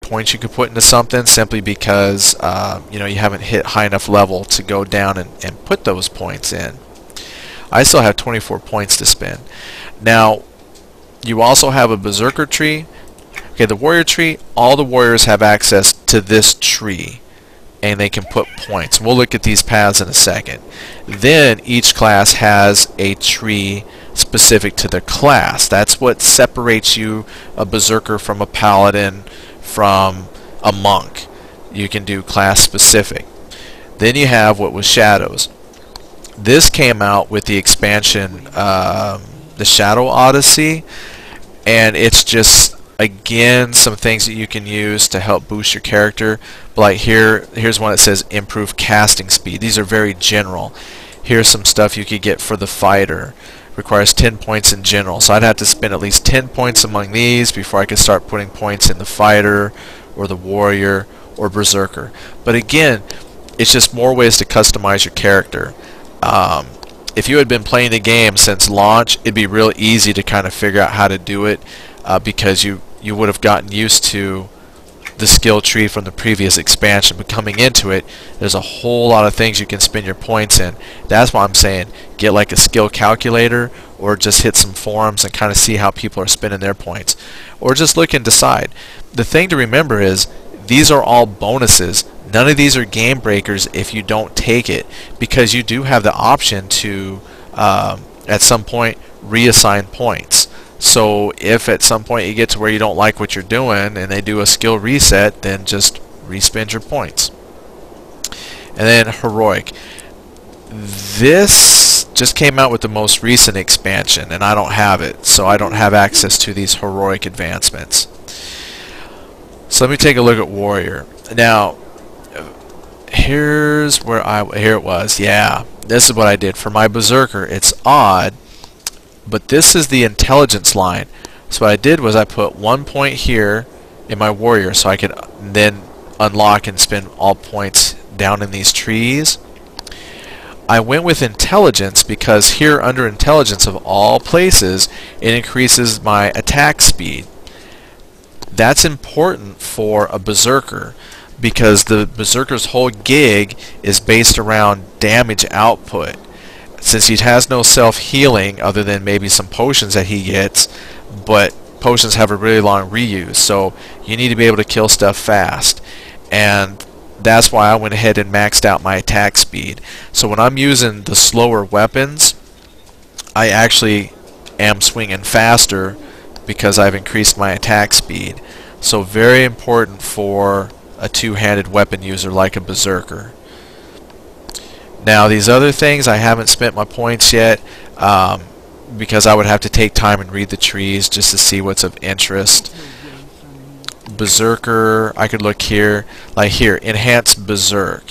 points you could put into something simply because you know, you haven't hit high enough level to go down and put those points in. I still have 24 points to spend. Now, you also have a berserker tree. Okay, the warrior tree, all the warriors have access to this tree, and they can put points. We'll look at these paths in a second. Then each class has a tree specific to their class. That's what separates you, a berserker, from a paladin, from a monk. You can do class specific. Then you have what was shadows. This came out with the expansion, the Shadow Odyssey, and it's just, again, some things that you can use to help boost your character. Like here's one that says improve casting speed. These are very general. Here's some stuff you could get for the fighter. Requires 10 points in general, so I'd have to spend at least 10 points among these before I could start putting points in the fighter or the warrior or berserker. But again, it's just more ways to customize your character. If you had been playing the game since launch, it'd be real easy to kind of figure out how to do it, because you would have gotten used to the skill tree from the previous expansion. But coming into it, there's a whole lot of things you can spend your points in. That's why I'm saying get like a skill calculator, or just hit some forums and kind of see how people are spending their points, or just look and decide. The thing to remember is these are all bonuses. None of these are game breakers if you don't take it, because you do have the option to at some point reassign points. So if at some point you get to where you don't like what you're doing and they do a skill reset, then just respend your points. And then heroic. This just came out with the most recent expansion, and I don't have it, so I don't have access to these heroic advancements. So let me take a look at warrior. Now, here's where here it was. Yeah, this is what I did for my berserker. It's odd, but this is the intelligence line. So what I did was I put 1 point here in my warrior, so I could then unlock and spend all points down in these trees. I went with intelligence because here under intelligence, of all places, it increases my attack speed. That's important for a berserker, because the berserker's whole gig is based around damage output. Since he has no self-healing other than maybe some potions that he gets, but potions have a really long reuse, so you need to be able to kill stuff fast. And that's why I went ahead and maxed out my attack speed. So when I'm using the slower weapons, I actually am swinging faster because I've increased my attack speed. So very important for a two-handed weapon user like a berserker. Now these other things, I haven't spent my points yet, because I would have to take time and read the trees just to see what's of interest. Berserker, I could look here, like here, enhance berserk.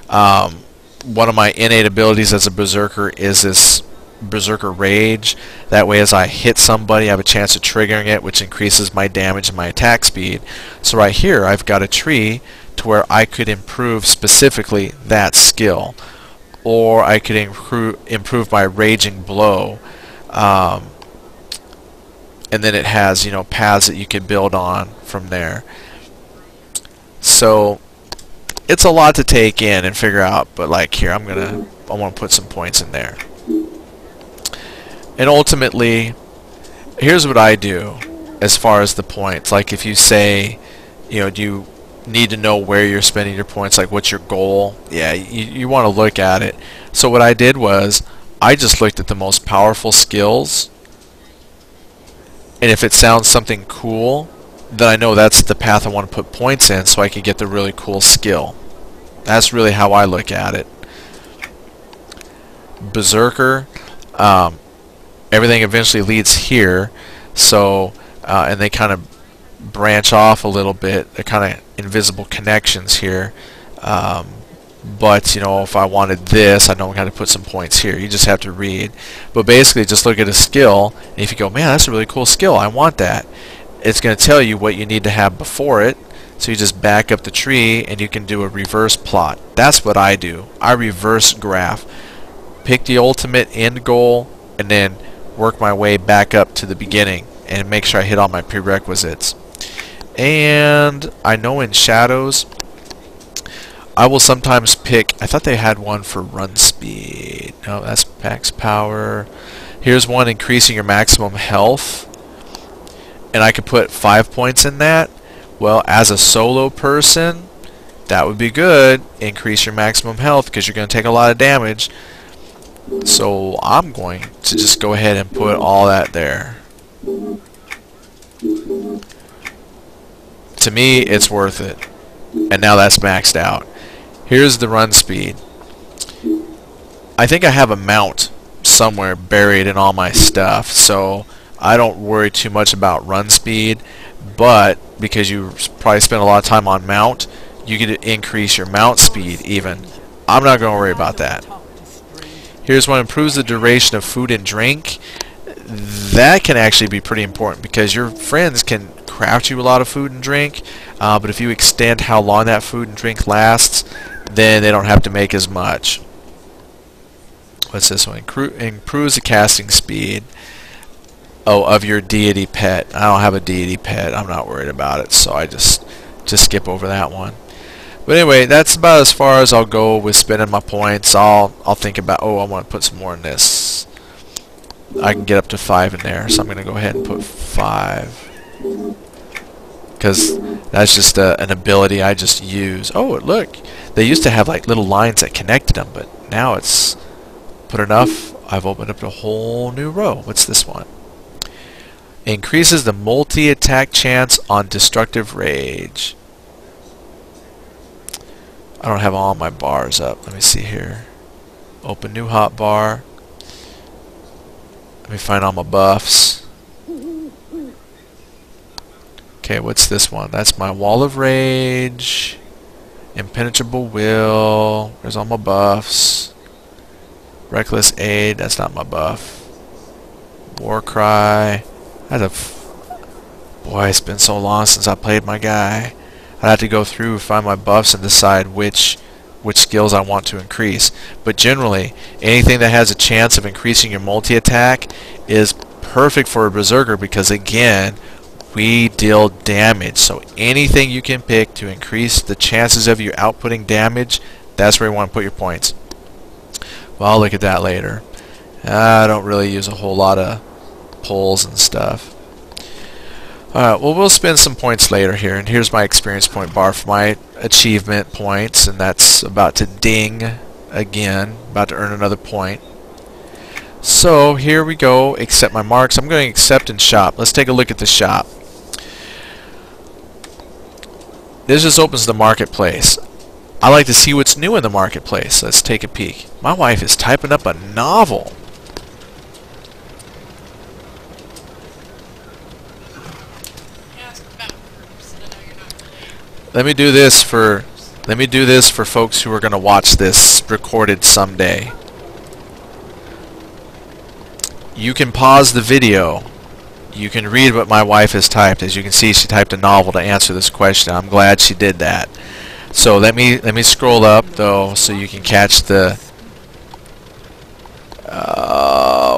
One of my innate abilities as a berserker is this berserker rage. That way, as I hit somebody, I have a chance of triggering it, which increases my damage and my attack speed. So right here, I've got a tree to where I could improve specifically that skill, or I could improve my raging blow. And then it has, you know, paths that you can build on from there. So it's a lot to take in and figure out, but like here, I want to put some points in there. And ultimately, here's what I do as far as the points. Like if you say, you know, do you need to know where you're spending your points, like what's your goal? Yeah, you want to look at it. So what I did was I just looked at the most powerful skills, and if it sounds something cool, then I know that's the path I want to put points in, so I can get the really cool skill. That's really how I look at it. Berserker, everything eventually leads here, so and they kind of branch off a little bit. They're kind of invisible connections here. But you know, if I wanted this, I know I got to put some points here. You just have to read. But basically, just look at a skill, and if you go, man, that's a really cool skill, I want that, it's going to tell you what you need to have before it. So you just back up the tree, and you can do a reverse plot. That's what I do. I reverse graph. Pick the ultimate end goal, and then work my way back up to the beginning, and make sure I hit all my prerequisites. And I know in shadows, I will sometimes pick, I thought they had one for run speed. No, that's max power. Here's one increasing your maximum health. And I could put 5 points in that. Well, as a solo person, that would be good. Increase your maximum health because you're going to take a lot of damage. So I'm going to just go ahead and put all that there. To me, it's worth it. And now that's maxed out. Here's the run speed. I think I have a mount somewhere buried in all my stuff, so I don't worry too much about run speed, but because you probably spend a lot of time on mount, you get to increase your mount speed even. I'm not going to worry about that. Here's one: improves the duration of food and drink. That can actually be pretty important because your friends can craft you a lot of food and drink, but if you extend how long that food and drink lasts, then they don't have to make as much. What's this one? Improves the casting speed. Oh, of your deity pet. I don't have a deity pet. I'm not worried about it, so I just skip over that one. But anyway, that's about as far as I'll go with spending my points. I'll think about, oh, I want to put some more in this. I can get up to 5 in there, so I'm going to go ahead and put 5. Because that's just an ability I just use. Oh, look. They used to have like little lines that connected them, but now it's put enough. I've opened up a whole new row. What's this one? Increases the multi-attack chance on destructive rage. I don't have all my bars up. Let me see here. Open new hotbar. Let me find all my buffs. Okay, what's this one? That's my wall of rage. Impenetrable will. There's all my buffs. Reckless aid. That's not my buff. War cry. Boy, it's been so long since I played my guy. I'd have to go through, find my buffs, and decide which skills I want to increase. But generally, anything that has a chance of increasing your multi-attack is perfect for a berserker because, again, we deal damage. So anything you can pick to increase the chances of you outputting damage, that's where you want to put your points. Well, I'll look at that later. I don't really use a whole lot of pulls and stuff. Alright, well, we'll spend some points later here, and here's my experience point bar for my achievement points, and that's about to ding again, about to earn another point. So here we go, accept my marks. I'm going to accept and shop. Let's take a look at the shop. This just opens the marketplace. I like to see what's new in the marketplace. Let's take a peek. My wife is typing up a novel. Let me do this for folks who are going to watch this recorded someday. You can pause the video. You can read what my wife has typed. As you can see, she typed a novel to answer this question. I'm glad she did that. So let me scroll up though, so you can catch the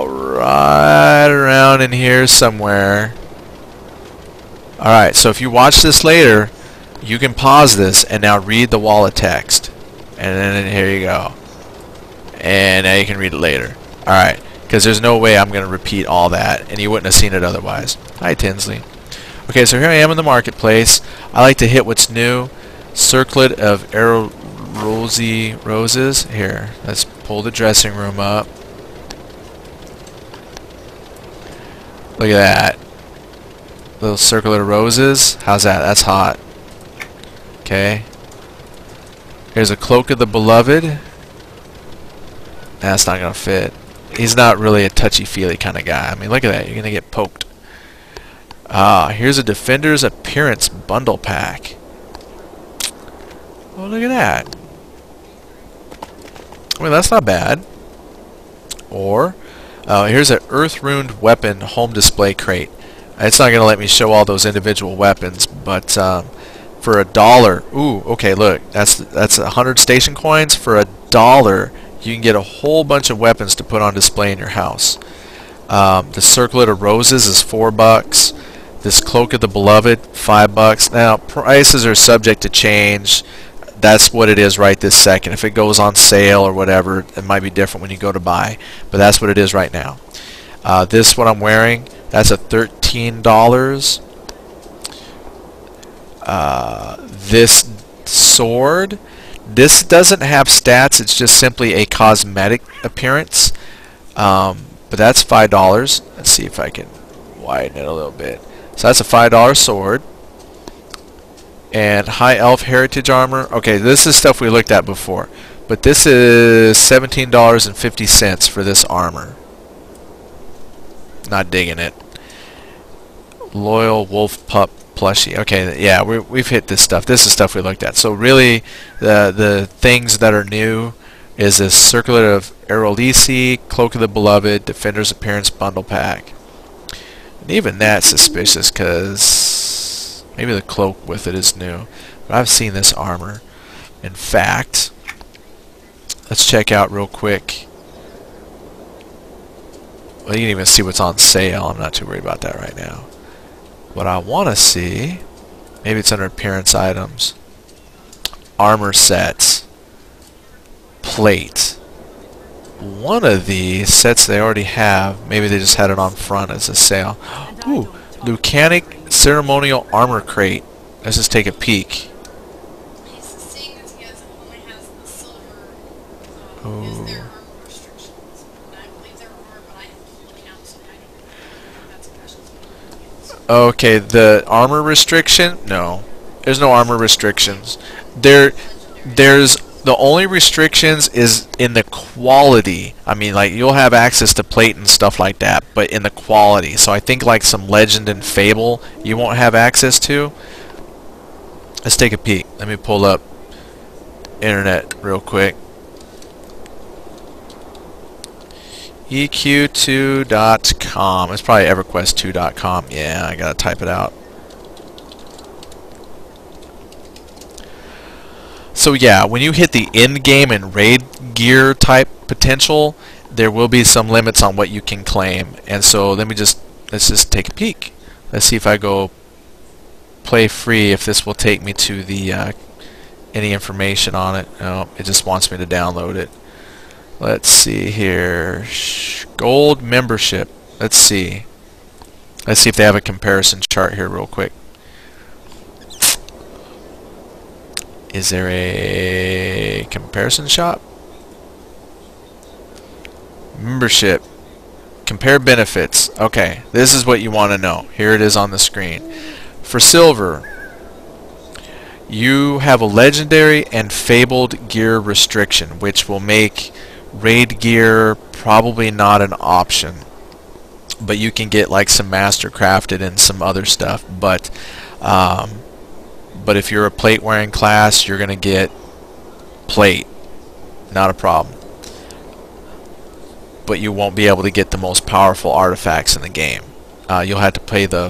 right around in here somewhere. All right. So if you watch this later, you can pause this and now read the wall of text. And then here you go. And now you can read it later. Alright, because there's no way I'm going to repeat all that, and you wouldn't have seen it otherwise. Hi, Tinsley. Okay, so here I am in the marketplace. I like to hit what's new. Circlet of arrow rosy roses. Here, let's pull the dressing room up. Look at that. Little circlet of roses. How's that? That's hot. Okay. Here's a cloak of the beloved. That's not gonna fit. He's not really a touchy-feely kind of guy. I mean, look at that. You're gonna get poked. Here's a Defender's Appearance bundle pack. Oh, look at that. I mean, that's not bad. Or here's an Earth-Ruined Weapon home display crate. It's not gonna let me show all those individual weapons, but for $1, ooh, okay, look, that's 100 station coins. For $1, you can get a whole bunch of weapons to put on display in your house. The Circlet of Roses is $4. This Cloak of the Beloved, $5. Now, prices are subject to change. That's what it is right this second. If it goes on sale or whatever, it might be different when you go to buy. But that's what it is right now. This, what I'm wearing, that's a $13. This sword, this doesn't have stats. It's just simply a cosmetic appearance. But that's $5. Let's see if I can widen it a little bit. So that's a $5 sword. And High Elf Heritage Armor. Okay, this is stuff we looked at before. But this is $17.50 for this armor. Not digging it. Loyal Wolf Pup plushie. Okay, yeah, we've hit this stuff. This is stuff we looked at. So really, the things that are new is this Circlet of Aerolisi, Cloak of the Beloved, Defender's Appearance Bundle Pack. And even that's suspicious because maybe the cloak with it is new. But I've seen this armor. In fact, let's check out real quick. Well, you can even see what's on sale. I'm not too worried about that right now. What I want to see, maybe it's under appearance items. Armor sets. Plate. One of these sets they already have. Maybe they just had it on front as a sale. Ooh, Lucanic Ceremonial Armor Crate. Let's just take a peek. Ooh. Okay, the armor restriction? No. There's no armor restrictions. There's the only restrictions is in the quality. I mean, like, you'll have access to plate and stuff like that, but in the quality. So I think like some Legend and Fable you won't have access to. Let's take a peek. Let me pull up internet real quick. EQ2.com. It's probably EverQuest2.com. Yeah, I gotta type it out. So yeah, when you hit the end game and raid gear type potential, there will be some limits on what you can claim. And so let's just take a peek. Let's see if I go play free, if this will take me to the any information on it. No, it just wants me to download it. Let's see here. Gold membership. Let's see. Let's see if they have a comparison chart here real quick. Is there a comparison shop? Membership. Compare benefits. Okay, this is what you want to know. Here it is on the screen. For silver, you have a legendary and fabled gear restriction, which will make raid gear probably not an option. But you can get like some master crafted and some other stuff. But if you're a plate wearing class, you're gonna get plate, not a problem. But you won't be able to get the most powerful artifacts in the game. You'll have to pay the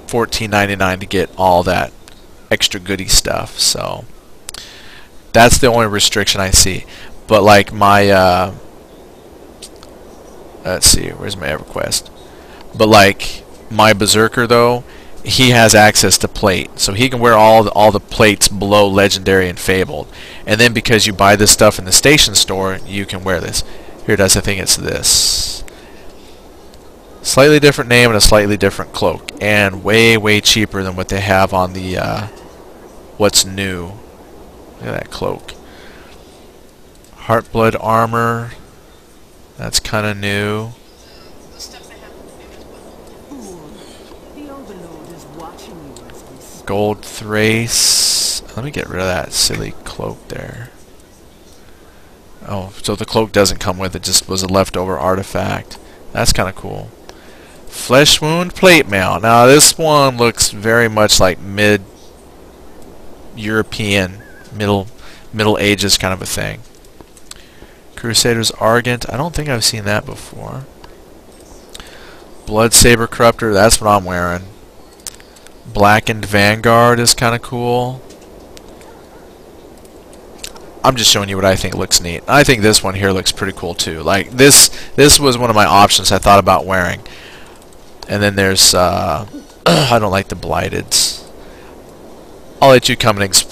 $14.99 to get all that extra goodie stuff. So that's the only restriction I see. But like my let's see, where's my EverQuest? But like my Berserker though, he has access to plate, so he can wear all the plates below legendary and fabled. And then because you buy this stuff in the station store, you can wear this. Here it is. I think it's this. Slightly different name and a slightly different cloak, and way cheaper than what they have on the what's new. Look at that cloak. Heartblood armor. That's kind of new. Gold Thrace. Let me get rid of that silly cloak there. Oh, so the cloak doesn't come with it, just was a leftover artifact. That's kind of cool. Flesh Wound Plate Mail. Now this one looks very much like mid-European, Middle Ages kind of a thing. Crusader's Argent. I don't think I've seen that before. Bloodsaber Corruptor. That's what I'm wearing. Blackened Vanguard is kind of cool. I'm just showing you what I think looks neat. I think this one here looks pretty cool too. Like this was one of my options I thought about wearing. And then there's I don't like the blighteds. I'll let you come and explore.